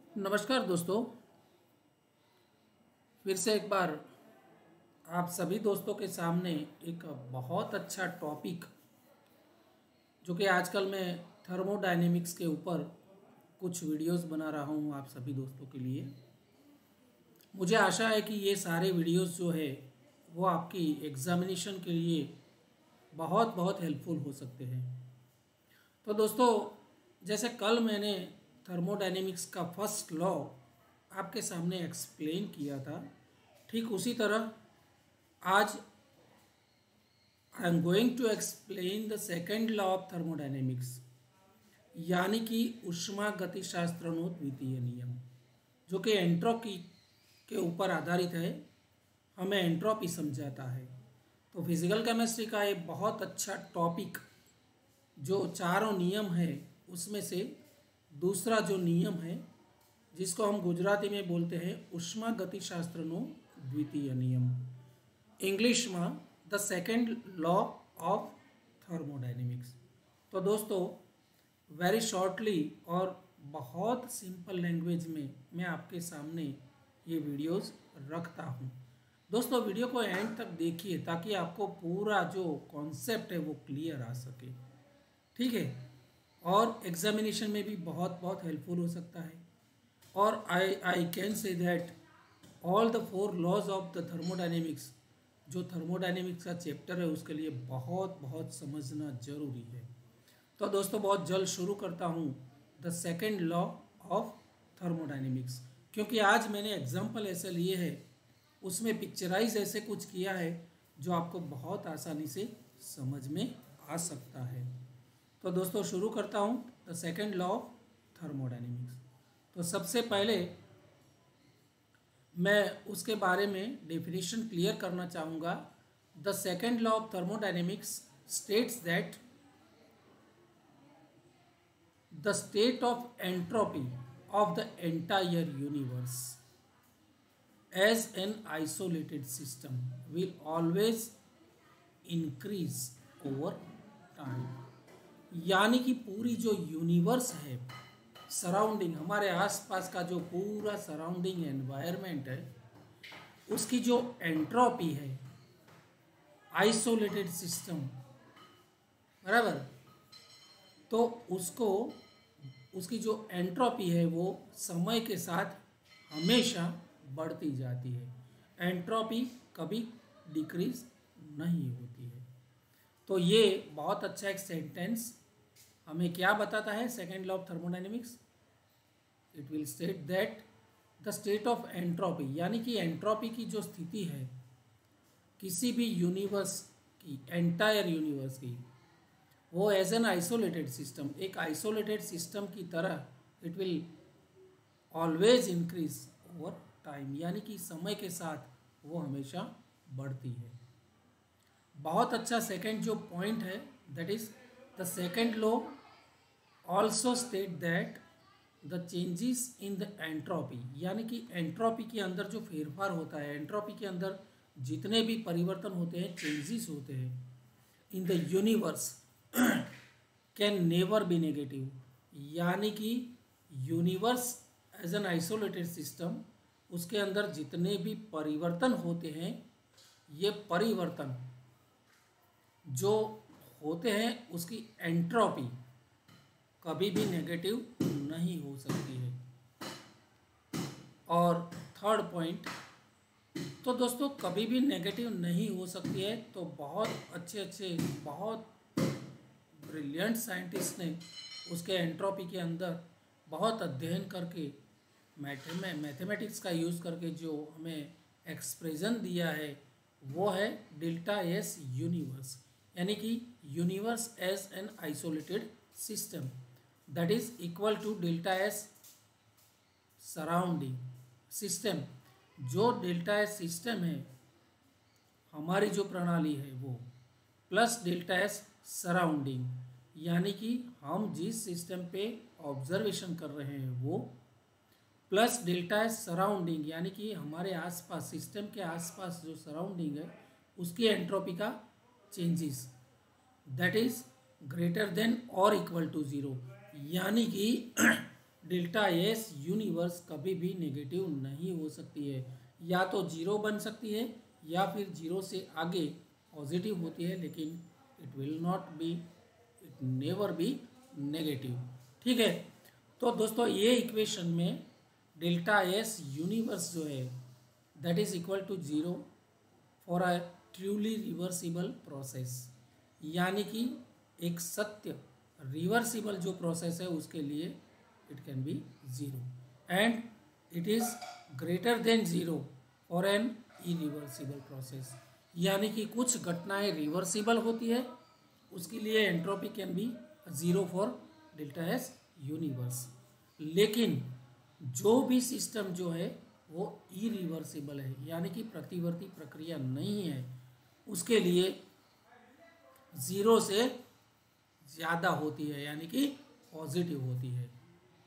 नमस्कार दोस्तों। फिर से एक बार आप सभी दोस्तों के सामने एक बहुत अच्छा टॉपिक जो कि आजकल मैं थर्मोडायनेमिक्स के ऊपर कुछ वीडियोस बना रहा हूँ आप सभी दोस्तों के लिए। मुझे आशा है कि ये सारे वीडियोस जो है वो आपकी एग्जामिनेशन के लिए बहुत बहुत हेल्पफुल हो सकते हैं। तो दोस्तों, जैसे कल मैंने थर्मोडायनेमिक्स का फर्स्ट लॉ आपके सामने एक्सप्लेन किया था, ठीक उसी तरह आज I am going to explain the second law of thermodynamics, यानी कि ऊष्मा गतिशास्त्रनो द्वितीय नियम, जो कि एंट्रोपी के ऊपर आधारित है, हमें एंट्रोपी समझाता है। तो फिजिकल केमिस्ट्री का एक बहुत अच्छा टॉपिक जो चारों नियम है उसमें से दूसरा जो नियम है जिसको हम गुजराती में बोलते हैं उष्मा गतिशास्त्रनो द्वितीय नियम, इंग्लिश में the second law of thermodynamics. तो दोस्तों, वेरी शॉर्टली और बहुत सिंपल लैंग्वेज में मैं आपके सामने ये वीडियोस रखता हूँ। दोस्तों, वीडियो को एंड तक देखिए ताकि आपको पूरा जो कॉन्सेप्ट है वो क्लियर आ सके, ठीक है, और एग्जामिनेशन में भी बहुत बहुत हेल्पफुल हो सकता है। और I can say that all the four laws of the thermodynamics, जो थर्मोडायनेमिक्स का चैप्टर है उसके लिए बहुत बहुत समझना जरूरी है। तो दोस्तों, बहुत जल्द शुरू करता हूँ the second law of thermodynamics, क्योंकि आज मैंने एग्जाम्पल ऐसे लिए हैं, उसमें पिक्चराइज ऐसे कुछ किया है जो आपको बहुत आसानी से समझ में आ सकता है। तो दोस्तों, शुरू करता हूँ the second law of thermodynamics. तो सबसे पहले मैं उसके बारे में डेफिनेशन क्लियर करना चाहूँगा। The second law of thermodynamics states that the state of entropy of the entire universe as an isolated system will always increase over time, यानी कि पूरी जो यूनिवर्स है, सराउंडिंग, हमारे आसपास का जो पूरा सराउंडिंग एनवायरनमेंट है, उसकी जो एंट्रोपी है, आइसोलेटेड सिस्टम, बराबर, तो उसको उसकी जो एंट्रोपी है वो समय के साथ हमेशा बढ़ती जाती है। एंट्रोपी कभी डिक्रीज नहीं होती है। तो ये बहुत अच्छा एक सेंटेंस हमें क्या बताता है second law of thermodynamics. It will state that the state of entropy, यानी कि एंट्रोपी की जो स्थिति है किसी भी यूनिवर्स की, एंटायर यूनिवर्स की, वो एज एन आइसोलेटेड सिस्टम, एक आइसोलेटेड सिस्टम की तरह it will always increase over time, यानी कि समय के साथ वो हमेशा बढ़ती है। बहुत अच्छा सेकेंड जो पॉइंट है, that is the second law also state that the changes in the entropy, यानी कि एंट्रोपी के अंदर जो फेरफार होता है, एंट्रोपी के अंदर जितने भी परिवर्तन होते हैं, चेंजेस होते हैं in the universe can never be negative, यानी कि universe as an isolated system, उसके अंदर जितने भी परिवर्तन होते हैं, ये परिवर्तन जो होते हैं उसकी एंट्रोपी कभी भी नेगेटिव नहीं हो सकती है। और थर्ड पॉइंट, तो दोस्तों कभी भी नेगेटिव नहीं हो सकती है, तो बहुत अच्छे बहुत ब्रिलियंट साइंटिस्ट ने उसके एंट्रोपी के अंदर बहुत अध्ययन करके मैथमेटिक्स का यूज़ करके जो हमें एक्सप्रेशन दिया है वो है डेल्टा एस यूनिवर्स, यानी कि universe as an isolated system that is equal to delta S surrounding system. जो डेल्टा एस सिस्टम है, हमारी जो प्रणाली है, वो प्लस डेल्टा एस सराउंडिंग, यानी कि हम जिस सिस्टम पे ऑब्जर्वेशन कर रहे हैं वो, प्लस डेल्टा एस सराउंडिंग, यानी कि हमारे आसपास, सिस्टम के आसपास जो सराउंडिंग है उसकी एंट्रोपी का changes, that is greater then और इक्वल टू ज़ीरो, यानी कि डेल्टा एस यूनिवर्स कभी भी नेगेटिव नहीं हो सकती है, या तो जीरो बन सकती है या फिर जीरो से आगे पॉजिटिव होती है, लेकिन it will not be, it never be negative. ठीक है, तो दोस्तों ये इक्वेशन में डेल्टा एस यूनिवर्स जो है that is equal to zero for a truly reversible process, यानी कि एक सत्य रिवर्सिबल जो प्रोसेस है उसके लिए it can be zero, and it is greater than zero for an irreversible process, यानी कि कुछ घटनाएं रिवर्सिबल होती है, उसके लिए entropy can be zero for delta S universe. लेकिन जो भी सिस्टम जो है वो इरिवर्सिबल है, यानी कि प्रतिवर्ती प्रक्रिया नहीं है, उसके लिए जीरो से ज़्यादा होती है, यानी कि पॉजिटिव होती है।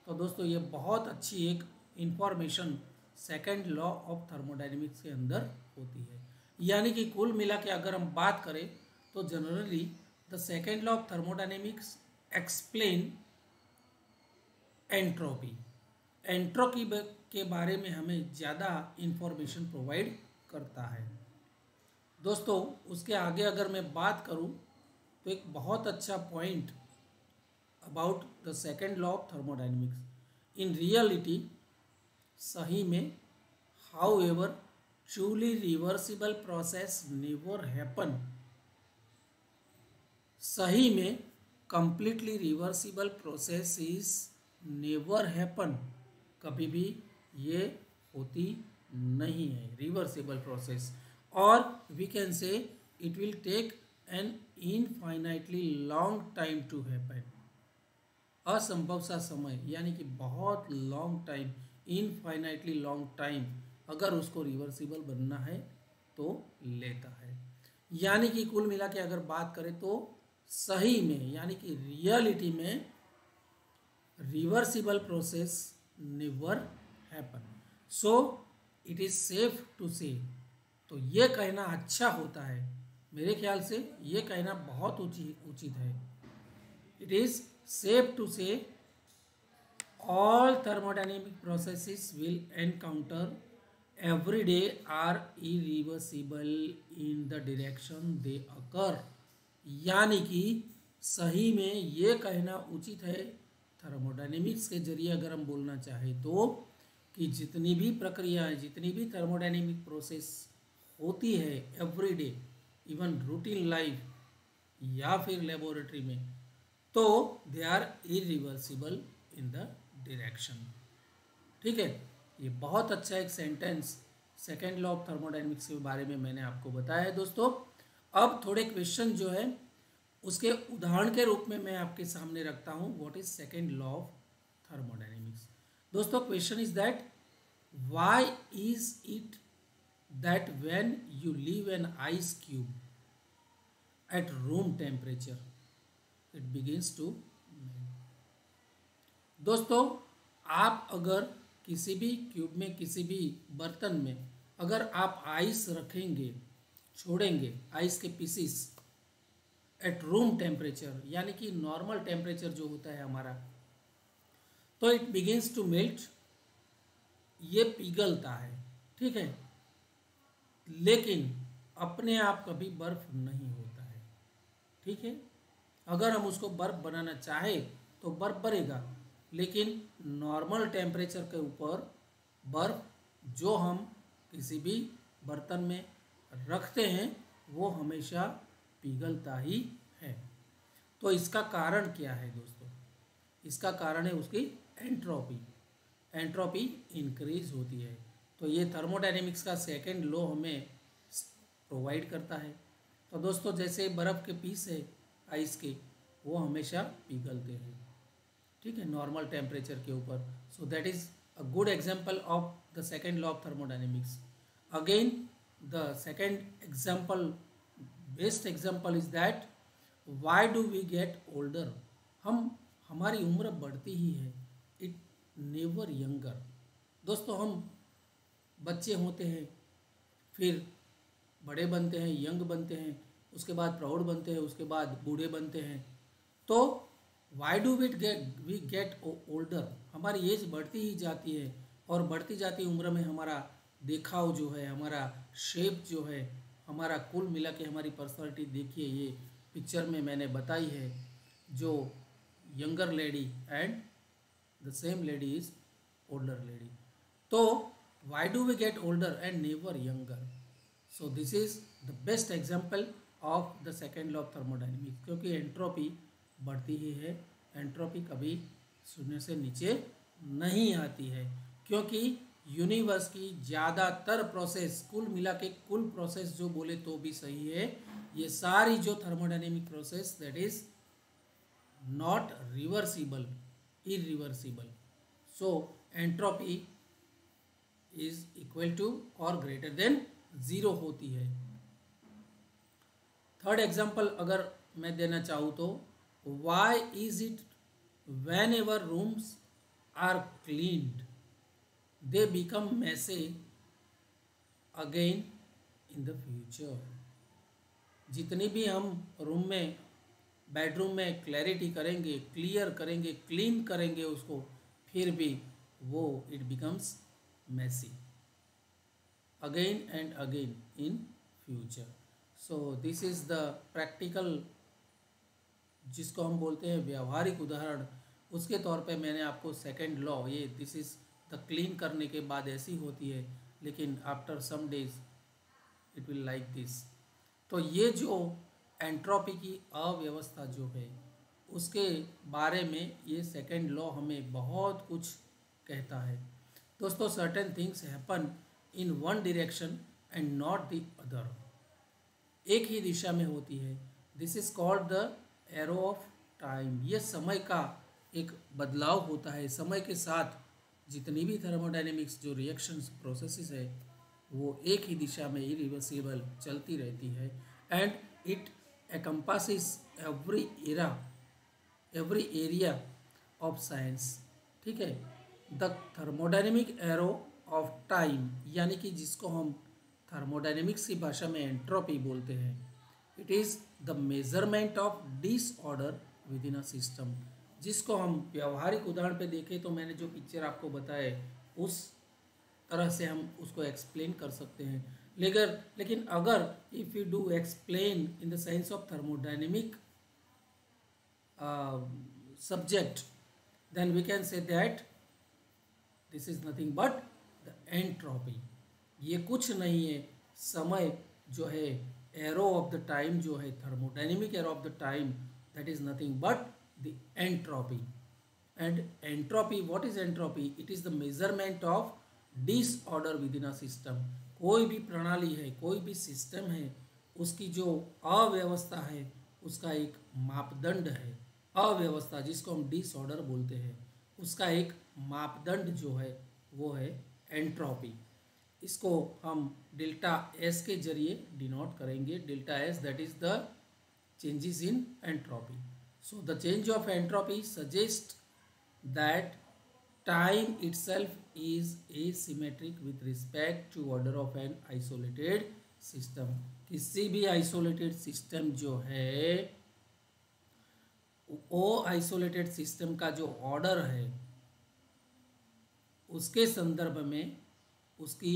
तो दोस्तों ये बहुत अच्छी एक information second law of thermodynamics के अंदर होती है। यानी कि कुल मिला के अगर हम बात करें तो generally the second law of thermodynamics explain entropy, entropy के बारे में हमें ज़्यादा इंफॉर्मेशन प्रोवाइड करता है। दोस्तों उसके आगे अगर मैं बात करूं तो एक बहुत अच्छा point about the second law of thermodynamics in reality, सही में however truly reversible process never happen, सही में completely reversible process is never happen, कभी भी ये होती नहीं है रिवर्सिबल प्रोसेस, और we can say it will take an infinitely long time to happen, असंभव सा समय यानी कि बहुत long time, infinitely long time अगर उसको रिवर्सिबल बनना है तो लेता है। यानी कि कुल मिला के अगर बात करें तो सही में यानी कि रियलिटी में reversible process never happen, so it is safe to say, तो ये कहना अच्छा होता है, मेरे ख्याल से ये कहना बहुत उचित है। It is safe to say all thermodynamic processes will encounter every day are irreversible in the direction they occur, यानी कि सही में ये कहना उचित है थर्मोडायनेमिक्स के जरिए अगर हम बोलना चाहें तो, कि जितनी भी प्रक्रियाएं, जितनी भी थर्मोडायनेमिक प्रोसेस होती है every day, even routine life या फिर लेबोरेटरी में, तो they are irreversible in the direction. ठीक है, ये बहुत अच्छा एक sentence second law of thermodynamics के बारे में मैंने आपको बताया है। दोस्तों अब थोड़े क्वेश्चन जो है उसके उदाहरण के रूप में मैं आपके सामने रखता हूँ। What is second law of thermodynamics? दोस्तों question is that why is it that when you leave an ice cube at room temperature it begins to melt. दोस्तों आप अगर किसी भी क्यूब में, किसी भी बर्तन में अगर आप आइस रखेंगे, छोड़ेंगे आइस के पीसीस एट रूम टेम्परेचर, यानी कि नॉर्मल टेम्परेचर जो होता है हमारा, तो इट बिगिंस टू मेल्ट, ये पिघलता है। ठीक है, लेकिन अपने आप कभी बर्फ नहीं होता है। ठीक है, अगर हम उसको बर्फ बनाना चाहे तो बर्फ बनेगा, लेकिन नॉर्मल टेम्परेचर के ऊपर बर्फ जो हम किसी भी बर्तन में रखते हैं वो हमेशा पिघलता ही है। तो इसका कारण क्या है दोस्तों? इसका कारण है उसकी एंट्रोपी, एंट्रोपी इंक्रीज होती है। तो ये थर्मोडायनेमिक्स का सेकंड लॉ हमें प्रोवाइड करता है। तो दोस्तों जैसे बर्फ़ के पीस है आइस के, वो हमेशा पिघलते हैं, ठीक है, नॉर्मल टेम्परेचर के ऊपर। So that is a good example of the second law of thermodynamics. Again the second example, best example is that why do we get older? हमारी उम्र बढ़ती ही है, इट नेवर यंगर। दोस्तों हम बच्चे होते हैं, फिर बड़े बनते हैं, यंग बनते हैं, उसके बाद प्रौढ़ बनते हैं, उसके बाद बूढ़े बनते हैं। तो why do we get older, हमारी एज बढ़ती ही जाती है और बढ़ती जाती उम्र में हमारा देखाव जो है, हमारा शेप जो है, हमारा कुल मिला के हमारी पर्सनालिटी देखिए, ये पिक्चर में मैंने बताई है, जो younger lady and the same lady is older lady. तो why do we get older and never younger? So this is the best example of the second law of thermodynamics, क्योंकि entropy बढ़ती ही है, एंट्रोपी कभी शून्य से नीचे नहीं आती है, क्योंकि यूनिवर्स की ज़्यादातर प्रोसेस, कुल मिला के कुल प्रोसेस जो बोले तो भी सही है, ये सारी जो thermodynamic process that is not reversible, irreversible. So entropy is equal to और ग्रेटर देन ज़ीरो होती है। थर्ड एग्जाम्पल अगर मैं देना चाहूँ तो, why is it whenever rooms are cleaned they become messy again in the future? जितनी भी हम रूम में, बेडरूम में क्लैरिटी करेंगे, क्लियर करेंगे, क्लीन करेंगे उसको, फिर भी वो it becomes messy again and again in future. So this is the practical, जिसको हम बोलते हैं व्यावहारिक उदाहरण, उसके तौर पे मैंने आपको सेकेंड लॉ, ये दिस इज़ द क्लीन करने के बाद ऐसी होती है, लेकिन after some days it will like this. तो ये जो एंट्रोपी की अव्यवस्था जो है, उसके बारे में ये सेकेंड लॉ हमें बहुत कुछ कहता है। दोस्तों, certain things happen in one direction and not the other, एक ही दिशा में होती है। This is called the arrow of time. ये समय का एक बदलाव होता है, समय के साथ जितनी भी थर्मोडायनेमिक्स जो रिएक्शंस प्रोसेसेस है, वो एक ही दिशा में इरिवर्सिबल चलती रहती है, and it encompasses every area of science। ठीक है, the thermodynamic arrow of time, यानी कि जिसको हम थर्मोडायनेमिक्स की भाषा में एंट्रोपी बोलते हैं, it is the measurement of disorder with in a system. जिसको हम व्यवहारिक उदाहरण पे देखें तो मैंने जो पिक्चर आपको बताए उस तरह से हम उसको एक्सप्लेन कर सकते हैं। लेकिन अगर if you do explain in the sense of thermodynamic subject, then we can say that this is nothing but the entropy. ये कुछ नहीं है, समय जो है, एरो ऑफ द टाइम जो है, thermodynamic arrow of the time, that is nothing but the entropy. And entropy, what is entropy? It is the measurement of disorder with in a system. कोई भी प्रणाली है, कोई भी सिस्टम है, उसकी जो अव्यवस्था है, उसका एक मापदंड है। अव्यवस्था जिसको हम डिसऑर्डर बोलते हैं, उसका एक मापदंड जो है वो है एंट्रोपी। इसको हम डेल्टा एस के जरिए डिनोट करेंगे। Delta S that is the changes in entropy. So the change of entropy suggest that time itself is asymmetric with respect to order of an isolated system। किसी भी isolated system जो है, वो isolated system का जो order है, उसके संदर्भ में उसकी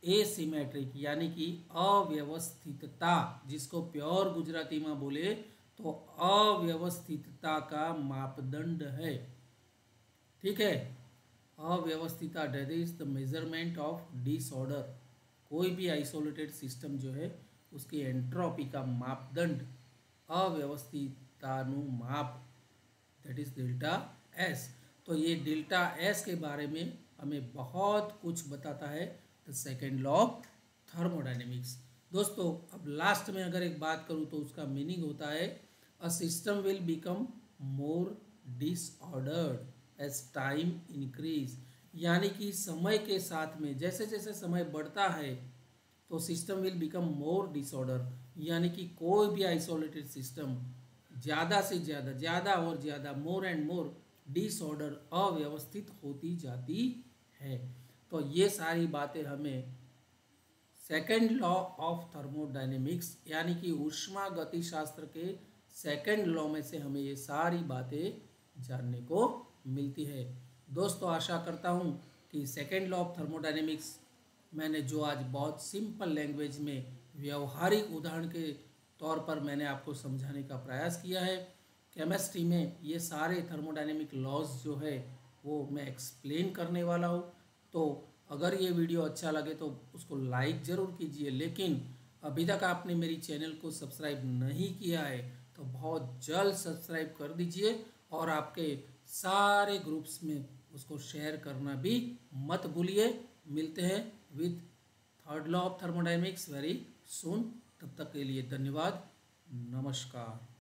एसिमेट्रिक यानी कि अव्यवस्थितता, जिसको प्योर गुजराती में बोले तो अव्यवस्थितता का मापदंड है। ठीक है, अव्यवस्थितता that is the measurement of disorder. कोई भी आइसोलेटेड सिस्टम जो है, उसकी एंट्रोपी का मापदंड अव्यवस्थितानु माप दैट इज डेल्टा एस। तो ये डेल्टा एस के बारे में हमें बहुत कुछ बताता है the second law of thermodynamics. दोस्तों, अब लास्ट में अगर एक बात करूँ तो उसका मीनिंग होता है a system will become more disordered as time increase. यानी कि समय के साथ में जैसे जैसे समय बढ़ता है तो system will become more disorder, यानी कि कोई भी आइसोलेटेड सिस्टम ज़्यादा से ज़्यादा, ज़्यादा और ज़्यादा, मोर एंड मोर डिसऑर्डर, अव्यवस्थित होती जाती है। तो ये सारी बातें हमें सेकेंड लॉ ऑफ थर्मोडायनेमिक्स यानी कि ऊष्मा गतिशास्त्र के सेकेंड लॉ में से हमें ये सारी बातें जानने को मिलती है। दोस्तों, आशा करता हूँ कि सेकेंड लॉ ऑफ थर्मोडायनेमिक्स मैंने जो आज बहुत सिंपल लैंग्वेज में व्यवहारिक उदाहरण के तौर पर मैंने आपको समझाने का प्रयास किया है। केमिस्ट्री में ये सारे थर्मोडायनेमिक लॉज जो है वो मैं एक्सप्लेन करने वाला हूँ। तो अगर ये वीडियो अच्छा लगे तो उसको लाइक ज़रूर कीजिए, लेकिन अभी तक आपने मेरी चैनल को सब्सक्राइब नहीं किया है तो बहुत जल्द सब्सक्राइब कर दीजिए और आपके सारे ग्रुप्स में उसको शेयर करना भी मत भूलिए। मिलते हैं with third law of thermodynamics very soon. तब तक के लिए धन्यवाद। नमस्कार।